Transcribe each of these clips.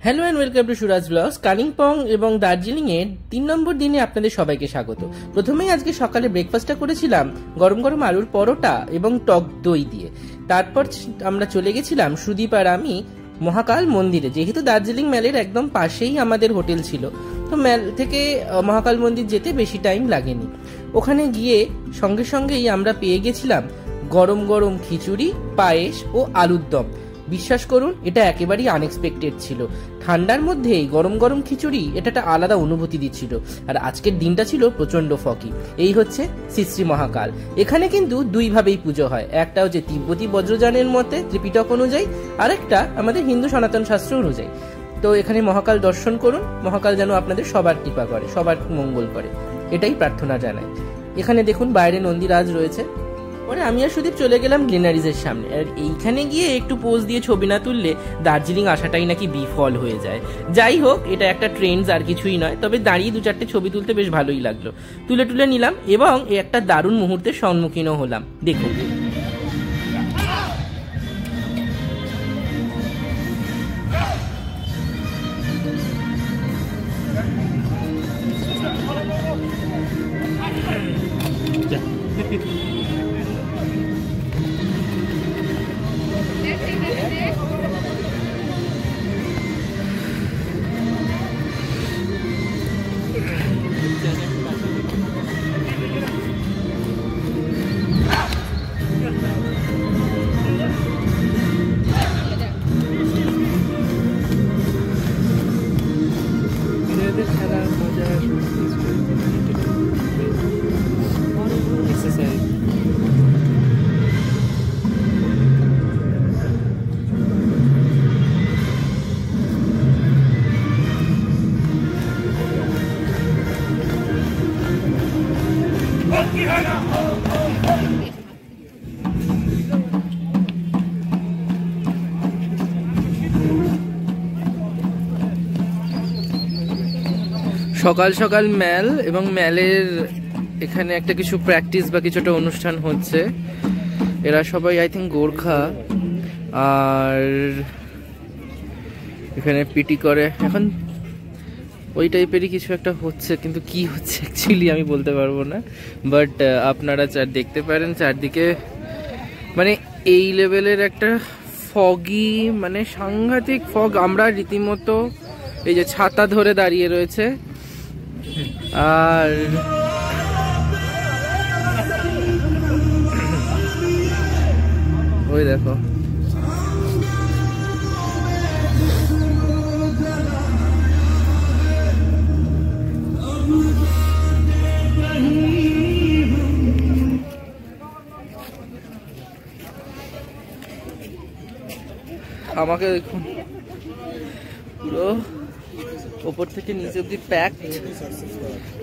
Hello and welcome to Suraj blogs. Kalimpong এবং দার্জিলিং এর 3 নম্বর দিনে আপনাদের সবাইকে স্বাগত। প্রথমেই আজকে সকালে ব্রেকফাস্টটা করেছিলাম গরম গরম আলুর পরোটা এবং টক দই দিয়ে। তারপর আমরা চলে গেছিলাম সুদীপ আর আমি মহাকাল মন্দিরে। যেহেতু দার্জিলিং ম্যালের একদম পাশেই আমাদের হোটেল ছিল, তো ম্যাল থেকে মহাকাল মন্দির যেতে বেশি টাইম লাগেনি। ওখানে গিয়ে সঙ্গে সঙ্গেই আমরা পেয়ে গেছিলাম গরম গরম খিচুড়ি, পায়েস ও আলুর দম। বিশ্বাস করুন, এটা একেবারেই আনএক্সপেক্টেড ছিল। ঠান্ডার মধ্যেই গরম গরম খিচুড়ি এটা একটা আলাদা অনুভূতি দিচ্ছিল। আর আজকের দিনটা ছিল প্রচন্ড ফকি। এই হচ্ছে শ্রী শ্রী মহাকাল। এখানে কিন্তু দুইভাবেই পুজো হয়, একটা হচ্ছে তিব্বতী বজ্রযানের মতে ত্রিপিটক অনুযায়ী, আরেকটা আমাদের হিন্দু সনাতন শাস্ত্র অনুযায়ী। তো এখানে মহাকাল দর্শন করুন, মহাকাল যেন আপনাদের সবার কৃপা করে, সবার মঙ্গল করে, এটাই প্রার্থনা জানাই। এখানে দেখুন বাইরে নন্দীরাজ রয়েছে। পরে আমি আর সুদীপ চলে গেলাম গ্লিনারিজের সামনে। আর এইখানে গিয়ে একটু পোজ দিয়ে ছবি না তুললে দার্জিলিং আসাটাই নাকি বিফল হয়ে যায়। যাই হোক, এটা একটা ট্রেন্ডস, আর কিছুই নয়। তবে দাঁড়িয়ে 2-4টে ছবি তুলতে বেশ ভালোই লাগলো। তুলে নিলাম এবং একটা দারুণ মুহূর্তের সম্মুখীনও হলাম। দেখুন, সকাল সকাল ম্যাল, এবং ম্যালের এখানে একটা কিছু প্র্যাকটিস বা কিছু একটা অনুষ্ঠান হচ্ছে। এরা সবাই আই থিঙ্ক গোর্খা, আর এখানে পিটি করে। এখন ওই টাইপেরই কিছু একটা হচ্ছে, কিন্তু কি হচ্ছে অ্যাকচুয়ালি আমি বলতে পারবো না। বাট আপনারা দেখতে পারেন চারদিকে মানে এই লেভেলের একটা ফগি, মানে সাংঘাতিক ফগ। আমরা রীতিমতো এই যে ছাতা ধরে দাঁড়িয়ে রয়েছে। আর ওই দেখো, আমাকে দেখুন পুরো ওপর থেকে নিচে অব্দি প্যাকড।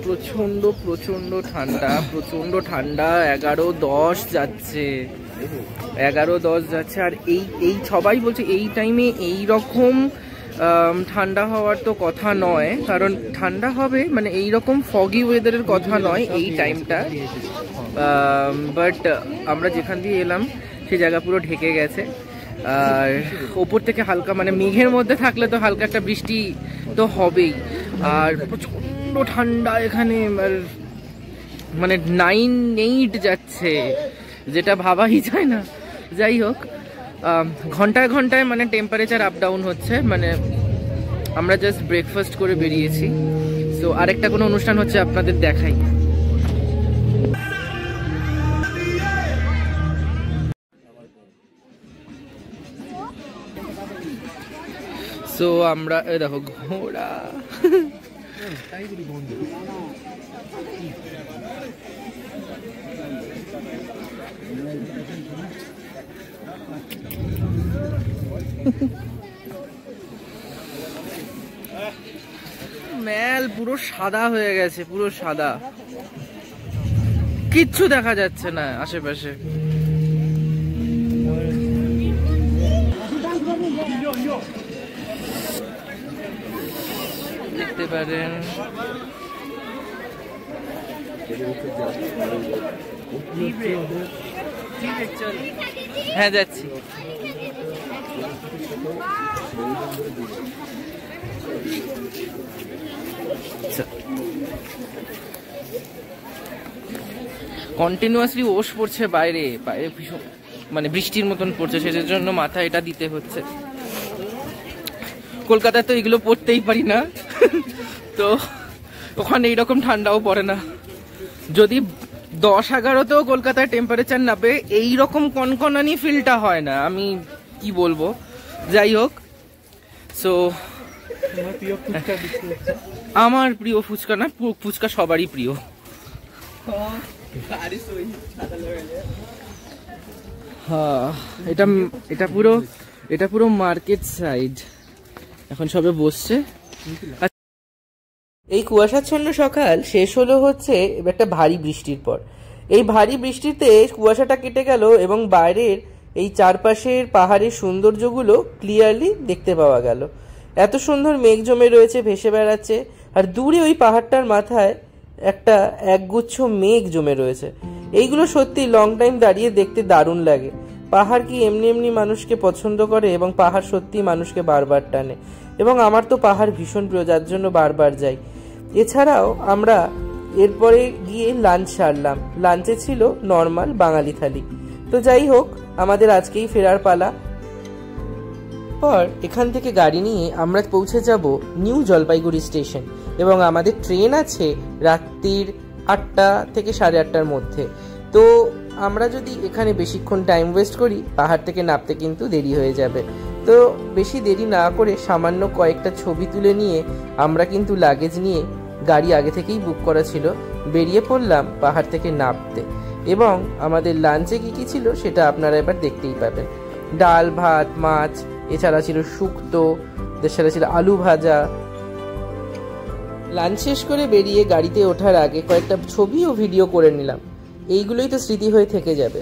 প্রচন্ড প্রচন্ড ঠান্ডা, প্রচন্ড ঠান্ডা। 11-10 যাচ্ছে, 11-10 যাচ্ছে। আর এই সবাই বলছে এই টাইমে এই রকম ঠান্ডা হওয়ার তো কথা নয়, কারণ ঠান্ডা হবে মানে এই রকম ফগি ওয়েদারের কথা নয় এই টাইমটা। বাট আমরা যেখান দিয়ে এলাম সেই জায়গা পুরো ঢেকে গেছে। আর ওপর থেকে হালকা, মানে মেঘের মধ্যে থাকলে তো হালকা একটা বৃষ্টি তো হবেই। আর প্রচন্ড ঠান্ডা এখানে, মানে 9-8 যাচ্ছে, যেটা ভাবাই যায় না। যাই হোক, ঘন্টায় ঘন্টায় মানে টেম্পারেচার আপ ডাউন হচ্ছে। মানে আমরা জাস্ট ব্রেকফাস্ট করে বেরিয়েছি। সো আরেকটা কোনো অনুষ্ঠান হচ্ছে, আপনাদের দেখাই। তো আমরা দেখো ঘোড়া, ম্যাল পুরো সাদা হয়ে গেছে, পুরো সাদা, কিচ্ছু দেখা যাচ্ছে না আশেপাশে। দেখতে পারেন হ্যাঁ যাচ্ছি। কন্টিনিউয়াসলি ওশ পড়ছে বাইরে, বাইরে ভীষণ মানে বৃষ্টির মতন পড়ছে, সেটার জন্য মাথায় এটা দিতে হচ্ছে। কলকাতায় তো এগুলো পড়তেই পারি না, তো ওখানে এইরকম ঠান্ডাও পড়ে না। যদি 10-11তেও কলকাতায় টেম্পারেচার নামে এইরকম কনকনানি ফিলটা হয় না, আমি কি বলবো। যাই হোক, সো আমার প্রিয় ফুচকা না, ফুচকা সবারই প্রিয়। হ্যাঁ, এটা পুরো মার্কেট সাইড, এখন সবে বসছে। এই কুয়াশাচ্ছন্ন সকাল শেষ হলো হচ্ছে একটা ভারী বৃষ্টির পর। এই ভারী বৃষ্টিতে কুয়াশাটা কেটে গেল এবং বাইরের এই চারপাশের পাহাড়ের সৌন্দর্যগুলো ক্লিয়ারলি দেখতে পাওয়া গেল। এত সুন্দর মেঘ জমে রয়েছে, ভেসে বেড়াচ্ছে, আর দূরে ওই পাহাড়টার মাথায় একটা একগুচ্ছ মেঘ জমে রয়েছে। এইগুলো সত্যি লং টাইম দাঁড়িয়ে দেখতে দারুণ লাগে। পাহাড় কি এমনি এমনি মানুষকে পছন্দ করে, এবং পাহাড় সত্যি মানুষকে বারবার টানে, এবং আমার তো পাহাড় ভীষণ প্রিয়, যার জন্য বারবার যাই। এছাড়াও আমরা এরপরে গিয়ে লাঞ্চ সারলাম। লাঞ্চে ছিল নর্মাল বাঙালি থালি। তো যাই হোক, আমাদের আজকেই ফেরার পালা। পর এখান থেকে গাড়ি নিয়ে আমরা পৌঁছে যাব নিউ জলপাইগুড়ি স্টেশন, এবং আমাদের ট্রেন আছে রাত্রির 8টা থেকে 8:30টার মধ্যে। তো আমরা যদি এখানে বেশিক্ষণ টাইম ওয়েস্ট করি, পাহাড় থেকে নামতে কিন্তু দেরি হয়ে যাবে। তো বেশি দেরি না করে সামান্য কয়েকটা ছবি তুলে নিয়ে আমরা কিন্তু লাগেজ নিয়ে, গাড়ি আগে থেকেই বুক করা ছিল, বেরিয়ে পড়লাম পাহাড় থেকে নামতে। এবং আমাদের লাঞ্চে কী কী ছিল সেটা আপনারা এবার দেখতেই পাবেন। ডাল, ভাত, মাছ, এছাড়া ছিল শুক্তো, এছাড়া ছিল আলু ভাজা। লাঞ্চ শেষ করে বেরিয়ে গাড়িতে ওঠার আগে কয়েকটা ছবি ও ভিডিও করে নিলাম। এইগুলোই তো স্মৃতি হয়ে থেকে যাবে।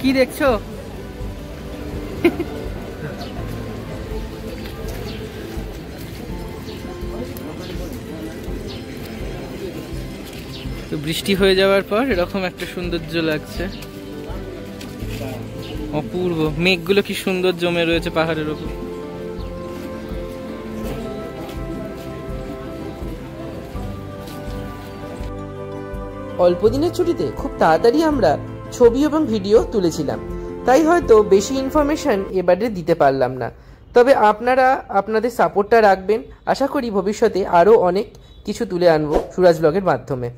কি দেখছো? তো বৃষ্টি হয়ে যাওয়ার পর এরকম একটা সৌন্দর্য লাগছে, অপূর্ব। মেঘগুলো কি সুন্দর জমে রয়েছে পাহাড়ের উপর। অল্প দিনের ছুটিতে খুব তাড়াতাড়ি আমরা ছবি এবং ভিডিও তুলেছিলাম, তাই হয়তো বেশি ইনফরমেশন এবারে দিতে পারলাম না। তবে আপনারা আপনাদের সাপোর্টটা রাখবেন। আশা করি ভবিষ্যতে আরও অনেক কিছু তুলে আনবো সুরাজ ব্লগের মাধ্যমে।